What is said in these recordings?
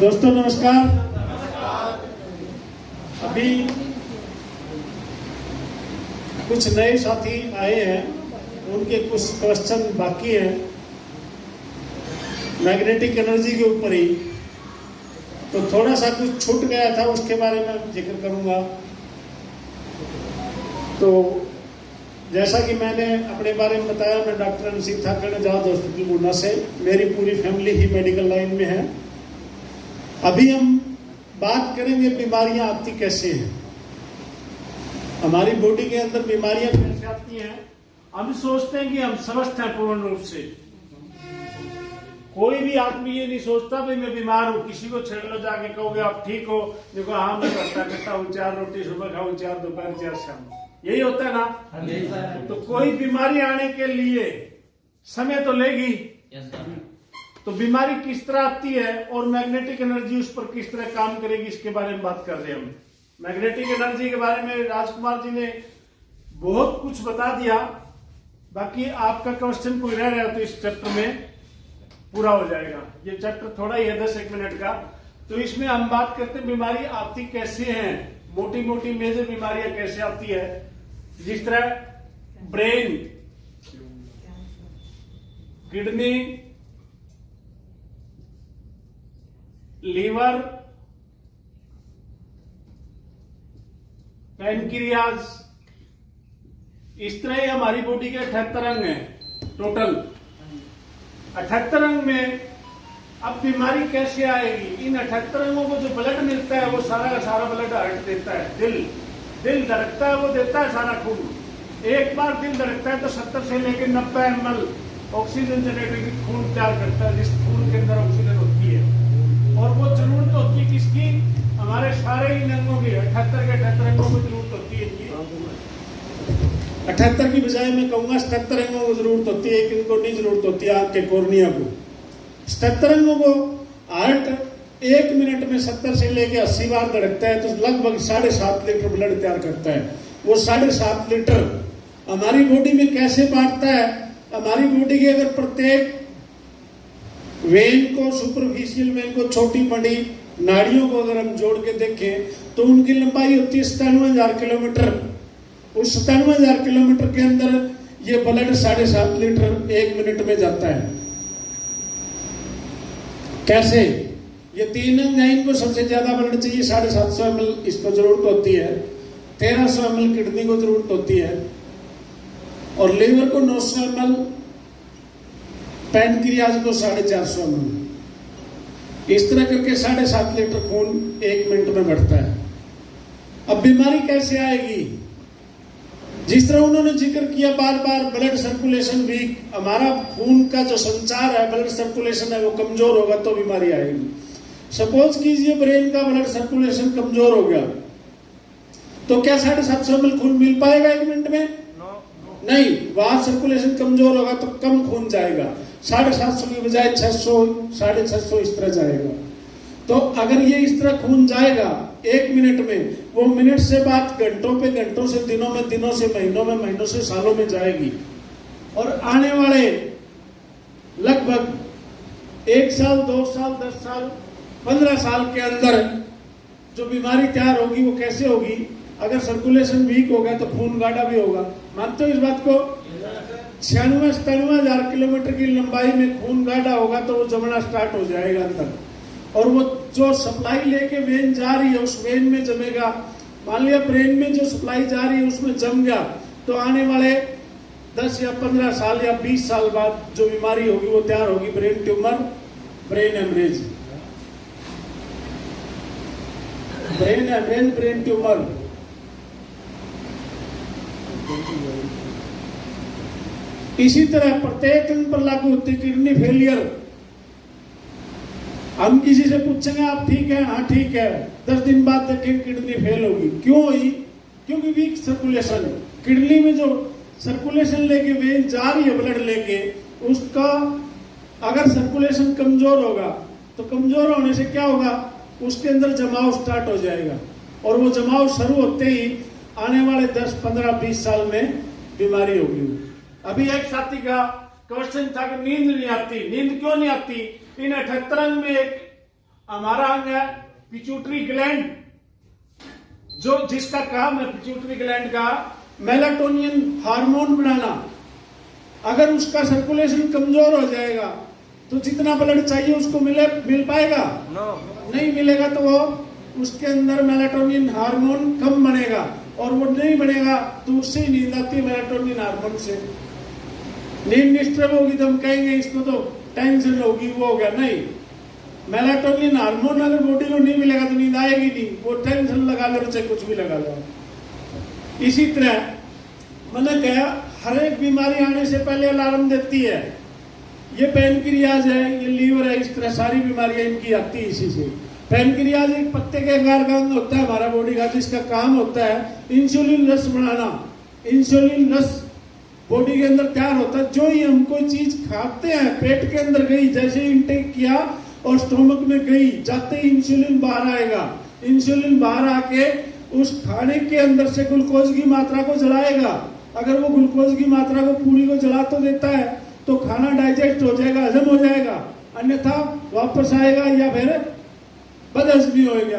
दोस्तों नमस्कार। अभी कुछ नए साथी आए हैं, उनके कुछ क्वेश्चन बाकी हैं मैग्नेटिक एनर्जी के ऊपर ही, तो थोड़ा सा कुछ छूट गया था, उसके बारे में जिक्र करूंगा। तो जैसा कि मैंने अपने बारे में बताया, मैं डॉक्टर अनसित ठाकर आजाद हॉस्पिटल गुना से, मेरी पूरी फैमिली ही मेडिकल लाइन में है। अभी हम बात करेंगे बीमारियां आती कैसे हैं, हमारी बॉडी के अंदर बीमारियां कैसे आती हैं। हम सोचते हैं कि हम स्वस्थ हैं पूर्ण रूप से। कोई भी आदमी ये नहीं सोचता भाई मैं बीमार हूं। किसी को छेड़ लो, जाके कहोगे आप ठीक हो, देखो हाँ मैं करता हूँ, 4 रोटी सुबह खाऊं, 4 दोपहर 4 शाम, यही होता है ना। तो कोई बीमारी आने के लिए समय तो लेगी। तो बीमारी किस तरह आती है और मैग्नेटिक एनर्जी उस पर किस तरह काम करेगी, इसके बारे में बात कर रहे हैं हम। मैग्नेटिक एनर्जी के बारे में राजकुमार जी ने बहुत कुछ बता दिया। बाकी आपका क्वेश्चन कोई रह रहा है तो इस चैप्टर में पूरा हो जाएगा। ये चैप्टर थोड़ा ही है, 10-1 मिनट का। तो इसमें हम बात करते हैं बीमारी आती कैसे हैं, मोटी मोटी मेजर बीमारियां कैसे आती है। जिस तरह ब्रेन, किडनी, लीवर, पैनक्रियाज, इस तरह हमारी बॉडी के 78 अंग हैं टोटल। 78 अंग में अब बीमारी कैसे आएगी। इन 78 अंगों को जो ब्लड मिलता है वो सारा का सारा ब्लड हार्ट देता है। दिल धड़कता है, वो देता है सारा खून। एक बार दिल धड़कता है तो 70 से लेकर 90 ml ऑक्सीजन जनरेटर खून तैयार करता है, जिस खून के अंदर ऑक्सीजन होती है। और वो जरूरत होती है किसकी, हमारे सारे इन अंगों की, 78 के 78 अंगों को जरूरत होती है। 78 की बजाय मैं कहूंगा 77 अंगों को जरूरत होती है। एक इनको नहीं जरूरत होती है, आपके कॉर्निया को। 77 अंगों को हार्ट 1 मिनट में 70 से लेके 80 बार धड़कता है, तो लगभग 7.5 लीटर ब्लड तैयार करता है। वो 7.5 लीटर हमारी बॉडी में कैसे बांटता है। हमारी बॉडी के अगर प्रत्येक वेन को, सुपरफिशियल वेन को, छोटी बड़ी नाड़ियों को अगर हम जोड़ के देखें तो उनकी लंबाई होती है 97,000 किलोमीटर। उस 97,000 किलोमीटर के अंदर ये ब्लड 7.5 लीटर 1 मिनट में जाता है। कैसे? ये 3 अंग हैं, इनको सबसे ज्यादा ब्लड चाहिए, 750 ml इसको जरूरत होती है। 1300 ml किडनी को जरूरत होती है, और लीवर को 900 ml, पैनक्रियाज को 450 ml। इस तरह करके 7.5 लीटर खून 1 मिनट में बढ़ता है। अब बीमारी कैसे आएगी? जिस तरह उन्होंने जिक्र किया बार बार, ब्लड सर्कुलेशन वीक, हमारा खून का जो संचार है, ब्लड सर्कुलेशन है, वो कमजोर होगा तो बीमारी आएगी। सपोज कीजिए ब्रेन का ब्लड सर्कुलेशन कमजोर हो गया, तो क्या 750 ml खून मिल पाएगा 1 मिनट में? नहीं, वहां सर्कुलेशन कमजोर होगा तो कम खून जाएगा। 750 की बजाय 600, 650 इस तरह जाएगा। तो अगर ये इस तरह खून जाएगा 1 मिनट में, वो मिनट से बात घंटों पे घंटों से दिनों में, दिनों से महीनों में, महीनों से सालों में जाएगी। और आने वाले लगभग 1 साल, 2 साल, 10 साल, 15 साल के अंदर जो बीमारी तैयार होगी वो कैसे होगी? अगर सर्कुलेशन वीक होगा तो खून गाढ़ा भी होगा। मानते हो इस बात को? 96-97,000 किलोमीटर की लंबाई में खून गाढ़ा होगा तो वो जमना स्टार्ट हो जाएगा अंदर, और वो जो सप्लाई लेके वेन जा रही है उस वेन में जमेगा। मान लिया ब्रेन में जो सप्लाई जा रही है उसमें जम गया, तो आने वाले 10 या 15 साल या 20 साल बाद जो बीमारी होगी वो तैयार होगी, brain tumour, brain haemorrhage, brain tumour. इसी तरह प्रत्येक अंग पर लागू होती है। किडनी फेलियर, हम किसी से पूछेंगे आप ठीक है? हाँ ठीक है। 10 दिन बाद देखेंगे किडनी फेल होगी। क्यों हुई? क्योंकि वीक सर्कुलेशन। किडनी में जो सर्कुलेशन लेके वेन जा रही है ब्लड लेके, उसका अगर सर्कुलेशन कमजोर होगा तो कमजोर होने से क्या होगा, उसके अंदर जमाव स्टार्ट हो जाएगा, और वो जमाव शुरू होते ही आने वाले 10, 15, 20 साल में बीमारी होगी। अभी एक साथी का क्वेश्चन था कि नींद नहीं आती, नींद क्यों नहीं आती? इन 78 अंग में एक हमारा अंग है पिट्यूटरी ग्लैंड, जो जिसका काम है पिट्यूटरी ग्लैंड का मेलाटोनिन हार्मोन बनाना। अगर उसका सर्कुलेशन कमजोर हो जाएगा तो जितना ब्लड चाहिए उसको मिल पाएगा? नहीं मिलेगा, तो वो उसके अंदर मेलाटोनिन हार्मोन कम बनेगा, और वो नहीं बनेगा तो उससे ही नींद आती है, मेलाटोनिन हार्मोन से। नींद डिस्टर्ब होगी तो हम कहेंगे इसको तो टेंशन होगी, वो हो गया। नहीं, मेलाटोनिन हार्मोन अगर बॉडी को नहीं मिलेगा तो नींद आएगी नहीं। वो टेंशन लगा लो चाहे कुछ भी लगा लो। इसी तरह मैंने कहा हर एक बीमारी आने से पहले अलार्म देती है। ये पैनक्रियाज है, ये लीवर है, इस तरह सारी बीमारियां इनकी आती है इसी से। पैनक्रियाज एक पत्ते के आकार का अंग होता है हमारा बॉडी का, जिसका काम होता है इंसुलिन रस बनाना। इंसुलिन रस बॉडी के अंदर तैयार होता है। जो ही हम कोई चीज खाते हैं, पेट के अंदर गई, जैसे इंटेक किया और स्टोमक में गई, जाते ही इंसुलिन बाहर आएगा। इंसुलिन बाहर आके उस खाने के अंदर से ग्लूकोज की मात्रा को जलाएगा। अगर वो ग्लूकोज की मात्रा को पूरी को जला तो देता है तो खाना डाइजेस्ट हो जाएगा, हजम हो जाएगा, अन्यथा वापस आएगा या फिर बदहजमी होएगा।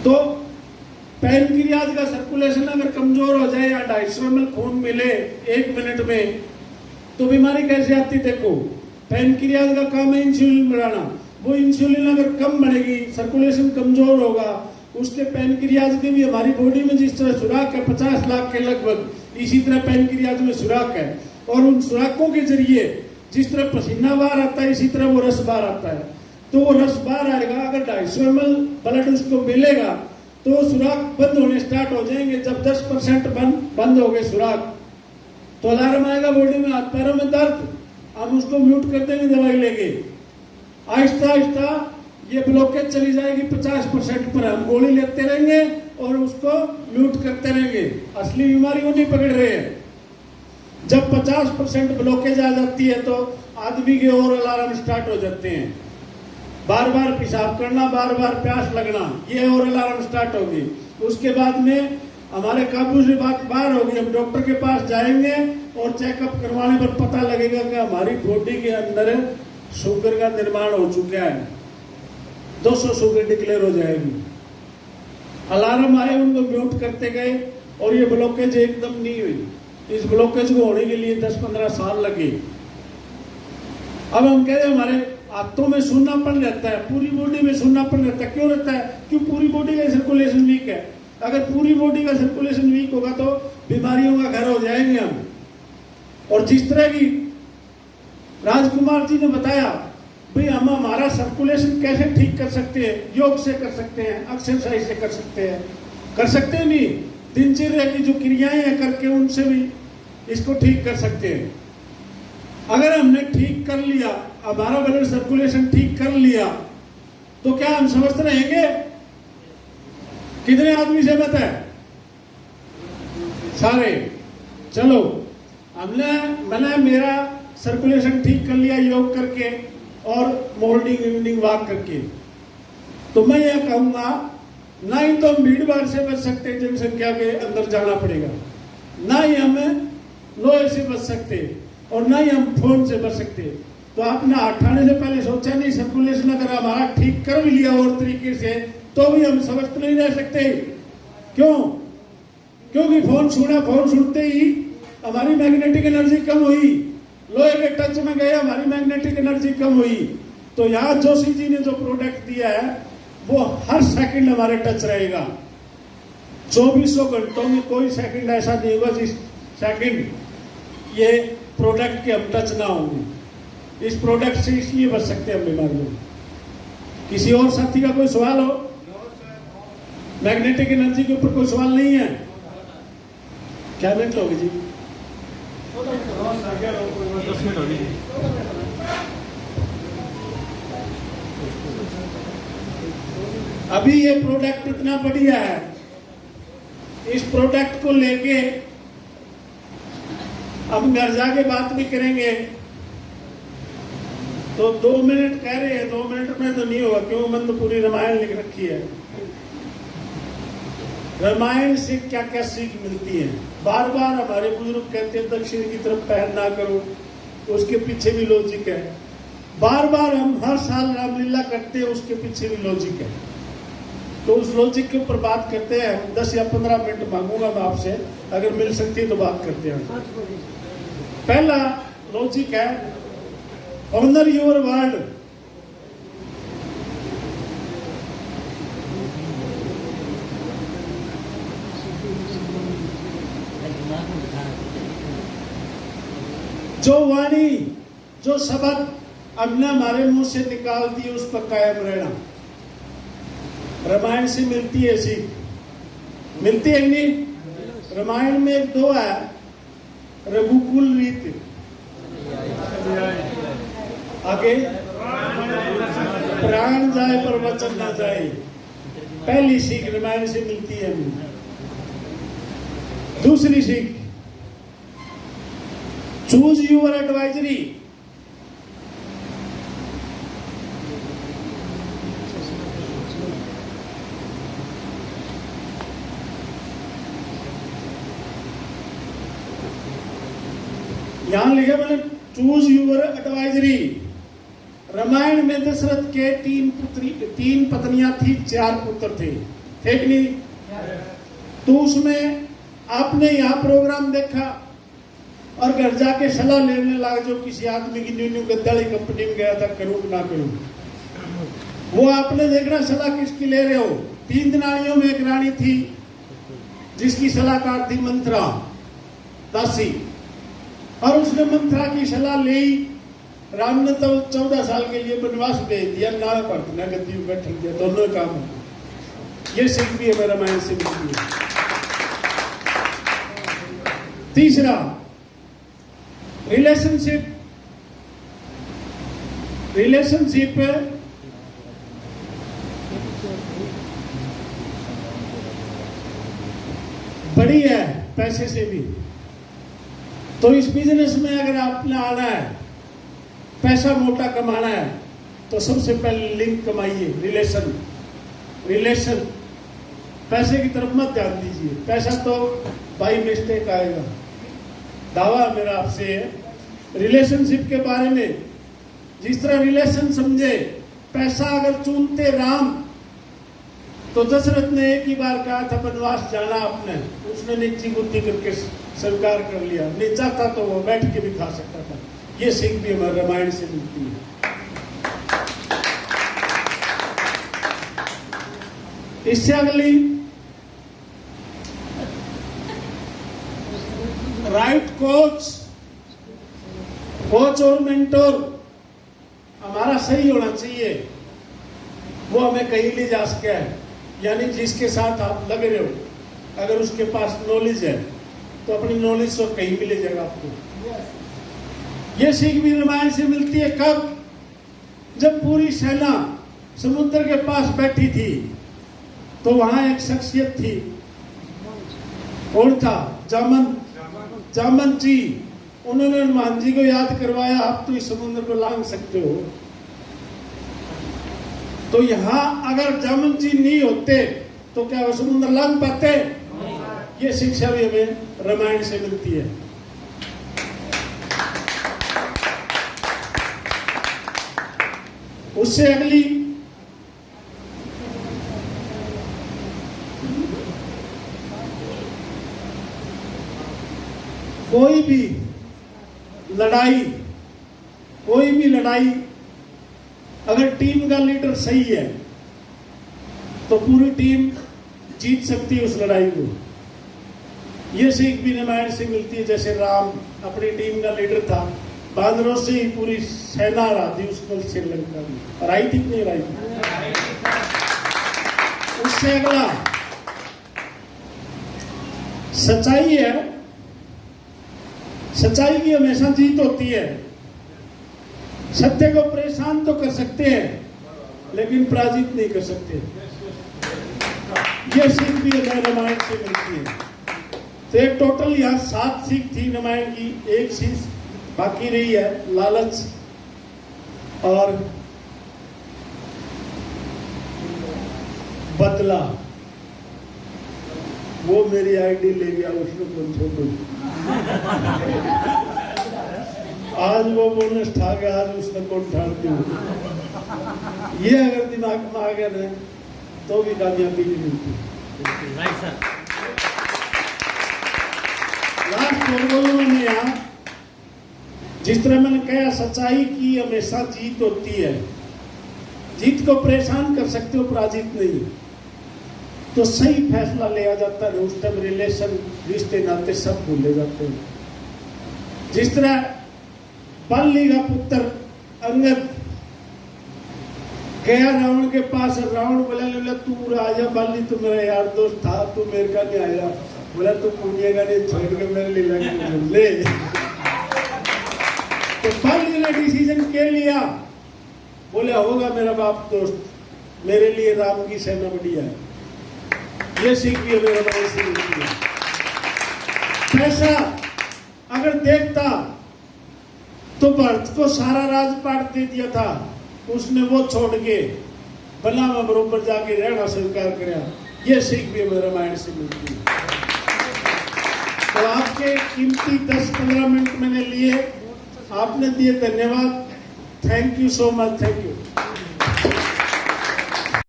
तो पैनक्रियाज का सर्कुलेशन अगर कमजोर हो जाए या 250 ml खून मिले 1 मिनट में तो बीमारी कैसे आती? देखो, पैनक्रियाज का काम है इंसुलिन बनाना। वो इंसुलिन अगर कम बनेगी, सर्कुलेशन कमजोर होगा, उसके पैनक्रियाज के भी हमारी बॉडी में जिस तरह सुराख है 50 लाख के लगभग, इसी तरह पैनक्रियाज में सुराख है। और उन सुराखों के जरिए जिस तरह पसीना बाहर आता है, इसी तरह वो रस बाहर आता है। तो वो रस बाहर आएगा। अगर 250 ml ब्लड उसको मिलेगा तो सुराख बंद होने स्टार्ट हो जाएंगे। जब 10% बंद हो गए सुराख तो अलार्म आएगा बॉडी में, हाथ पैरों में दर्द, हम उसको म्यूट कर देंगे दवाई लेके। आहिस्ता आहिस्ता ये ब्लॉकेज चली जाएगी 50% पर, हम गोली लेते रहेंगे और उसको म्यूट करते रहेंगे। असली बीमारी वो नहीं पकड़ रहे हैं। जब 50% ब्लॉकेज आ जाती है तो आदमी के और अलार्म स्टार्ट हो जाते हैं। बार बार पेशाब करना, बार बार प्यास लगना, ये और अलार्म स्टार्ट होगी। उसके बाद में हमारे काबू से बात बाहर होगी। हम डॉक्टर के पास जाएंगे और चेकअप करवाने पर पता लगेगा कि हमारी बॉडी के अंदर शुगर का निर्माण हो चुका है, 200 शुगर डिक्लेयर हो जाएगी। अलार्म आए, उनको म्यूट करते गए और ये ब्लॉकेज एकदम नहीं हुई। इस ब्लॉकेज को होने के लिए 10-15 साल लगे। अब हम कह रहे हैं हमारे हाथों में सूनापन रहता है, पूरी बॉडी में सूनापन रहता है। क्यों रहता है? क्यों? पूरी बॉडी का सर्कुलेशन वीक है। अगर पूरी बॉडी का सर्कुलेशन वीक होगा तो बीमारियों का घर हो जाएंगे हम। और जिस तरह की राजकुमार जी ने बताया, भाई हम हमारा सर्कुलेशन कैसे ठीक कर सकते हैं? योग से कर सकते हैं, एक्सरसाइज से कर सकते हैं। कर सकते हैं नहीं, दिनचर्या की जो क्रियाएं हैं करके उनसे भी इसको ठीक कर सकते हैं। अगर हमने ठीक कर लिया, हमारा ब्लड सर्कुलेशन ठीक कर लिया, तो क्या हम स्वस्थ रहेंगे? कितने आदमी सहमत है? सारे। चलो, मैंने मेरा सर्कुलेशन ठीक कर लिया योग करके और मॉर्निंग इवनिंग वॉक करके, तो मैं यह कहूंगा, ना ही तो हम भीड़ भाड़ से बच सकते, जनसंख्या के अंदर जाना पड़ेगा, ना ही हमें लोहे से बच सकते, और ना ही हम फोन से बच सकते। तो आपने उठाने से पहले सोचा नहीं, सर्कुलेशन अगर हमारा ठीक कर भी लिया और तरीके से, तो भी हम स्वस्थ नहीं रह सकते। क्यों? क्योंकि फोन छूटते ही हमारी मैग्नेटिक एनर्जी कम हुई, लोहे के टच में गए, हमारी मैग्नेटिक एनर्जी कम हुई। तो यहाँ जोशी जी ने जो प्रोडक्ट दिया है वो हर सेकंड हमारे टच रहेगा। 2400 घंटों में कोई सेकंड ऐसा नहीं होगा जिस सेकंड ये प्रोडक्ट के हम टच ना होंगे। इस प्रोडक्ट से इसलिए बच सकते हैं हम बीमारियों। किसी और साथी का कोई सवाल हो? मैग्नेटिक एनर्जी के ऊपर कोई सवाल नहीं है? क्या मिनट होगी जी? 10 मिनट होगी। अभी ये प्रोडक्ट इतना बढ़िया है, इस प्रोडक्ट को लेके अब घर जाके बात भी करेंगे। तो 2 मिनट कह रहे हैं, 2 मिनट में तो नहीं होगा, क्यों? मैंने तो पूरी रामायण लिख रखी है। रामायण से क्या क्या सीख मिलती है। बार बार हमारे बुजुर्ग कहते हैं दक्षिण की तरफ पैर ना करो, उसके पीछे भी लॉजिक है। बार बार हम हर साल रामलीला करते हैं, उसके पीछे भी लॉजिक है। तो उस लॉजिक के ऊपर बात करते हैं। 10 या 15 मिनट मांगूंगा मैं आपसे, अगर मिल सकती है तो बात करते हैं। पहला लॉजिक है ऑनर योर वर्ड। जो वाणी, जो शब्द हमने हमारे मुंह से निकाल दिए उस पर कायम रहना। रामायण से मिलती है सीख, मिलती है नहीं। रामायण में एक दो है, रघुकुल रीत, आगे प्राण जाए पर वचन ना जाए। पहली सीख रामायण से मिलती है। दूसरी सीख, चूज यूर एडवाइजरी। यहां लिखे मैंने चूज यूर एडवाइजरी। रामायण में दशरथ के 3 पत्नियां थी, 4 पुत्र थे, ठीक नहीं? तो उसमें आपने यहां प्रोग्राम देखा और घर जाके सलाह लेने लगा, जो किसी आदमी की न्यू गद्दाली कंपनी में गया था, करूं ना करूं। वो आपने देखना सलाह किसकी ले रहे हो। 3 रानियों में एक रानी थी जिसकी सलाहकार थी मंथरा दासी, और उसने मंथरा की सलाह ली। राम ने तो 14 साल के लिए वनवास भेज दिया, ना पढ़ना गद्दी में बैठ दिया, दोनों काम हो। ये सीख भी हमें रामायण से मिलती है। तीसरा, रिलेशनशिप बड़ी है पैसे से भी। तो इस बिजनेस में अगर आपने आना है, पैसा मोटा कमाना है, तो सबसे पहले लिंक कमाइए, रिलेशन। पैसे की तरफ मत ध्यान दीजिए, पैसा तो बाई मिस्टेक आएगा। दावा मेरा आपसे है रिलेशनशिप के बारे में। जिस तरह रिलेशन समझे, पैसा अगर चुनते राम, तो दशरथ ने एक ही बार कहा था वनवास जाना आपने, उसने नीची बुद्धि करके स्वीकार कर लिया। नहीं चाहता तो वो बैठ के भी खा सकता था। ये सीख भी हमारे रामायण से मिलती है। इससे अगली, राइट कोच और मेंटोर हमारा सही होना चाहिए। वो हमें कहीं ले जा सके, यानी जिसके साथ आप लग रहे हो, अगर उसके पास नॉलेज है तो अपनी नॉलेज से कहीं भी ले जाएगा आपको। ये सीख भी रामायण से मिलती है। कब? जब पूरी सेना समुद्र के पास बैठी थी, तो वहां एक शख्सियत थी। कौन था? जामन जी। उन्होंने हनुमान जी को याद करवाया, आप तो इस समुद्र को लांघ सकते हो। तो यहां अगर जामन जी नहीं होते तो क्या वो समुद्र लांघ पाते? ये शिक्षा भी हमें रामायण से मिलती है। उससे अगली, कोई भी लड़ाई अगर टीम का लीडर सही है तो पूरी टीम जीत सकती है उस लड़ाई को। ये सीख भी रामायण से मिलती है। जैसे राम अपनी टीम का लीडर था, बांदरों से ही पूरी सेना हरा दी उसको, श्रीलंका में हराई थी नहीं हराई थी। उससे अगला, सच्चाई है। सच्चाई की हमेशा जीत होती है। सत्य को परेशान तो कर सकते हैं, लेकिन पराजित नहीं कर सकते। यह सीख भी हमें रामायण से मिलती है। तो एक टोटल यहाँ 7 सीख थी रामायण की। एक चीज बाकी रही है, लालच और बदला। वो मेरी आईडी ले गया, उसने कौन छोड़ो। आज वो बोनस ठा गया, आज उसने कौन ठाड़ दी। ये अगर दिमाग में आ गया ना तो भी कामयाबी नहीं मिलती। लास्ट बोलूंगा मैं यहाँ, जिस तरह मैंने कहा सच्चाई की हमेशा जीत होती है। जीत को परेशान कर सकते हो, पराजित नहीं। तो सही फैसला लिया जाता है, उस टाइम रिलेशन, रिश्ते नाते सब भूले जाते हैं। जिस तरह बल्ली का पुत्र अंगद गया रावण के पास, रावण बोला तू राजा, बल्ली तो मेरा यार दोस्त था, तू मेरे का नहीं आया। बोला तू पूछेगा नहीं, छोड़ के मेरे लिए ले। तो बल्ली ने डिसीजन के लिया, बोले होगा मेरा बाप दोस्त, मेरे लिए राम की सेना बढ़िया है। ये सीख लिया मेरा भाई से। पैसा अगर देखता तो भरत को सारा राजपाट दे दिया था, उसने वो छोड़ के बला में बरोबर जाके रहना स्वीकार किया। ये सीख भी मेरे रामायण से मिलती है। तो आपके कीमती 10-15 मिनट मैंने लिए, आपने दिए, धन्यवाद। Thank you so much, thank you.